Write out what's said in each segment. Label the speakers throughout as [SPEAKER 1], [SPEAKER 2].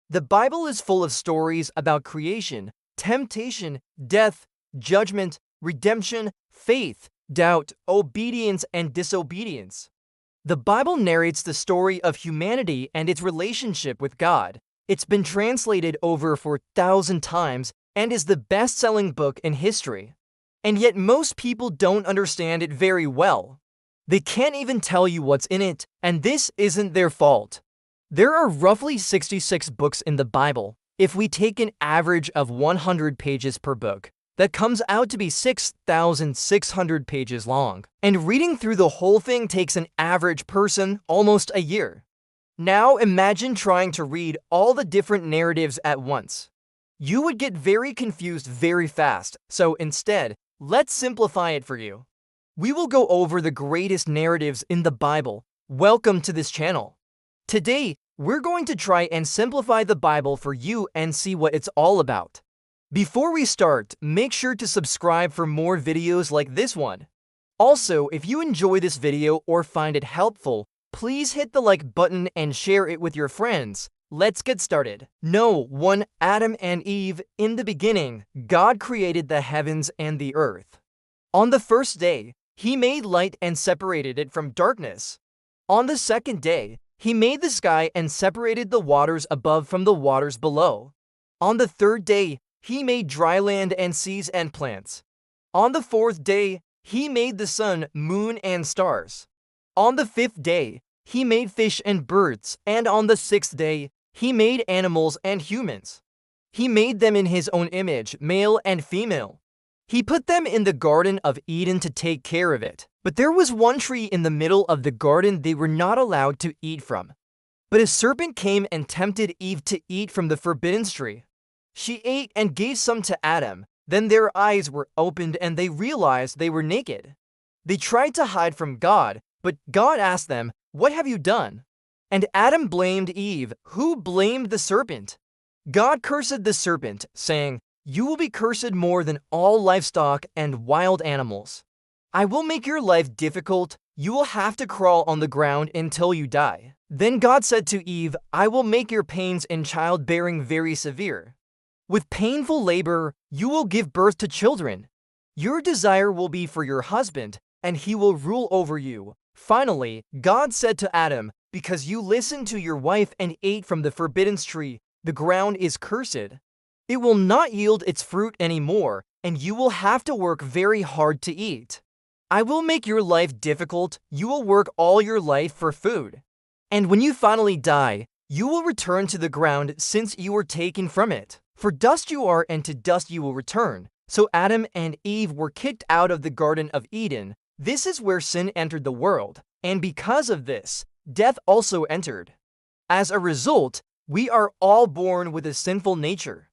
[SPEAKER 1] The Bible is full of stories about creation, temptation, death, judgment, redemption, faith, doubt, obedience, and disobedience. The Bible narrates the story of humanity and its relationship with God. It's been translated over 4,000 times and is the best-selling book in history. And yet most people don't understand it very well. They can't even tell you what's in it, and this isn't their fault. There are roughly 66 books in the Bible. If we take an average of 100 pages per book, that comes out to be 6,600 pages long. And reading through the whole thing takes an average person almost a year. Now imagine trying to read all the different narratives at once. You would get very confused very fast, so instead, let's simplify it for you. We will go over the greatest narratives in the Bible. Welcome to this channel. Today, we're going to try and simplify the Bible for you and see what it's all about. Before we start, make sure to subscribe for more videos like this one. Also, if you enjoy this video or find it helpful, please hit the like button and share it with your friends. Let's get started. No, one Adam and Eve, in the beginning, God created the heavens and the earth. On the first day, He made light and separated it from darkness. On the second day, He made the sky and separated the waters above from the waters below. On the third day, He made dry land and seas and plants. On the fourth day, He made the sun, moon, and stars. On the fifth day, He made fish and birds, and on the sixth day, He made animals and humans. He made them in His own image, male and female. He put them in the Garden of Eden to take care of it. But there was one tree in the middle of the garden they were not allowed to eat from. But a serpent came and tempted Eve to eat from the forbidden tree. She ate and gave some to Adam. Then their eyes were opened and they realized they were naked. They tried to hide from God, but God asked them, "What have you done?" And Adam blamed Eve, who blamed the serpent. God cursed the serpent, saying, "You will be cursed more than all livestock and wild animals. I will make your life difficult. You will have to crawl on the ground until you die." Then God said to Eve, "I will make your pains in childbearing very severe. With painful labor, you will give birth to children. Your desire will be for your husband, and he will rule over you." Finally, God said to Adam, "Because you listened to your wife and ate from the forbidden tree, the ground is cursed. It will not yield its fruit anymore, and you will have to work very hard to eat. I will make your life difficult. You will work all your life for food. And when you finally die, you will return to the ground since you were taken from it. For dust you are, and to dust you will return." So Adam and Eve were kicked out of the Garden of Eden. This is where sin entered the world, and because of this, death also entered. As a result, we are all born with a sinful nature.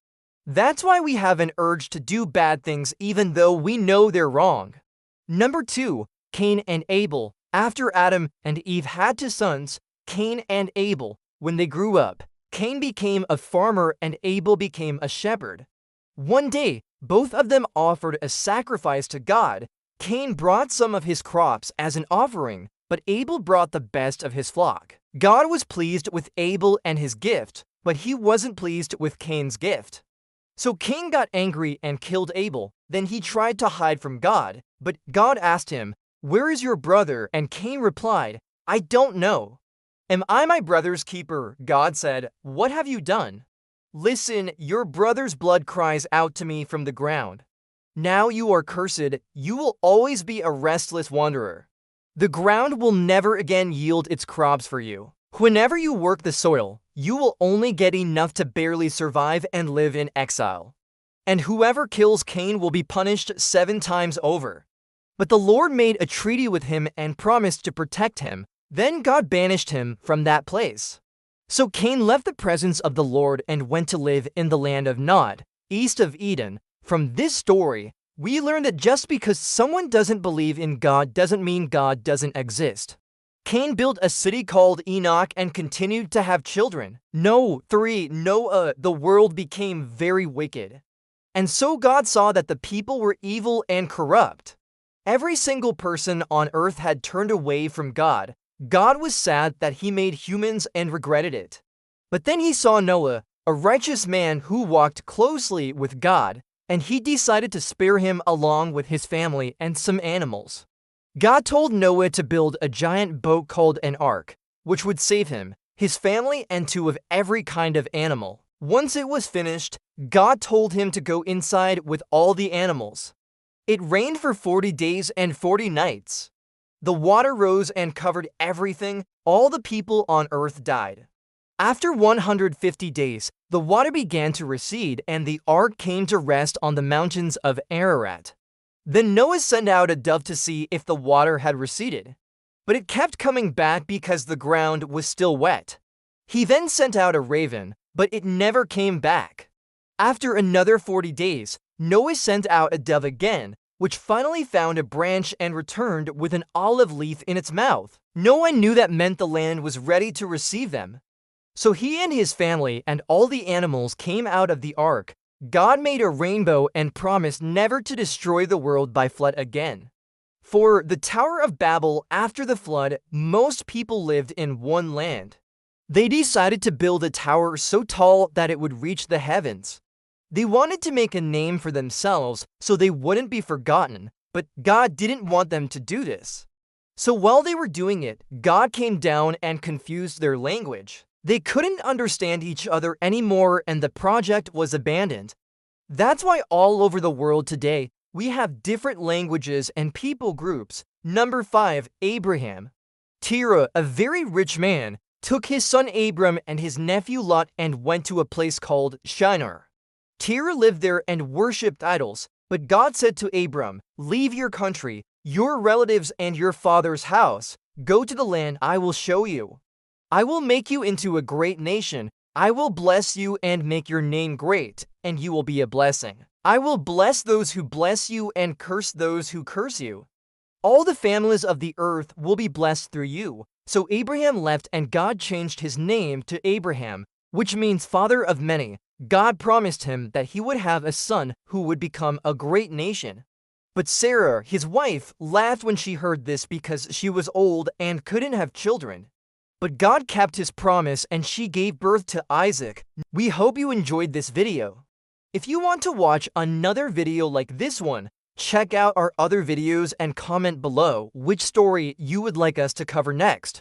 [SPEAKER 1] That's why we have an urge to do bad things even though we know they're wrong. Number 2, Cain and Abel. After Adam and Eve had two sons, Cain and Abel, when they grew up, Cain became a farmer and Abel became a shepherd. One day, both of them offered a sacrifice to God. Cain brought some of his crops as an offering, but Abel brought the best of his flock. God was pleased with Abel and his gift, but He wasn't pleased with Cain's gift. So Cain got angry and killed Abel. Then he tried to hide from God, but God asked him, "Where is your brother?" And Cain replied, "I don't know." "Am I my brother's keeper?" God said, "What have you done?" "Listen, your brother's blood cries out to me from the ground. Now you are cursed. You will always be a restless wanderer. The ground will never again yield its crops for you. Whenever you work the soil, you will only get enough to barely survive and live in exile. And whoever kills Cain will be punished 7 times over." But the Lord made a treaty with him and promised to protect him. Then God banished him from that place. So Cain left the presence of the Lord and went to live in the land of Nod, east of Eden. From this story, we learn that just because someone doesn't believe in God doesn't mean God doesn't exist. Cain built a city called Enoch and continued to have children. Noah, the world became very wicked. And so God saw that the people were evil and corrupt. Every single person on earth had turned away from God. God was sad that He made humans and regretted it. But then He saw Noah, a righteous man who walked closely with God, and he decided to spare him along with his family and some animals. God told Noah to build a giant boat called an ark, which would save him, his family, and two of every kind of animal. Once it was finished, God told him to go inside with all the animals. It rained for 40 days and 40 nights. The water rose and covered everything. All the people on earth died. After 150 days, the water began to recede and the ark came to rest on the mountains of Ararat. Then Noah sent out a dove to see if the water had receded, but it kept coming back because the ground was still wet. He then sent out a raven, but it never came back. After another 40 days, Noah sent out a dove again, which finally found a branch and returned with an olive leaf in its mouth. Noah knew that meant the land was ready to receive them. So he and his family and all the animals came out of the ark. God made a rainbow and promised never to destroy the world by flood again. For the Tower of Babel, after the flood, most people lived in one land. They decided to build a tower so tall that it would reach the heavens. They wanted to make a name for themselves so they wouldn't be forgotten, but God didn't want them to do this. So while they were doing it, God came down and confused their language. They couldn't understand each other anymore and the project was abandoned. That's why all over the world today, we have different languages and people groups. Number 5, Abraham. Terah, a very rich man, took his son Abram and his nephew Lot and went to a place called Shinar. Terah lived there and worshipped idols, but God said to Abram, "Leave your country, your relatives and your father's house. Go to the land I will show you. I will make you into a great nation. I will bless you and make your name great, and you will be a blessing. I will bless those who bless you and curse those who curse you. All the families of the earth will be blessed through you." So Abraham left and God changed his name to Abraham, which means father of many. God promised him that he would have a son who would become a great nation. But Sarah, his wife, laughed when she heard this because she was old and couldn't have children. But God kept his promise and she gave birth to Isaac. We hope you enjoyed this video. If you want to watch another video like this one, check out our other videos and comment below which story you would like us to cover next.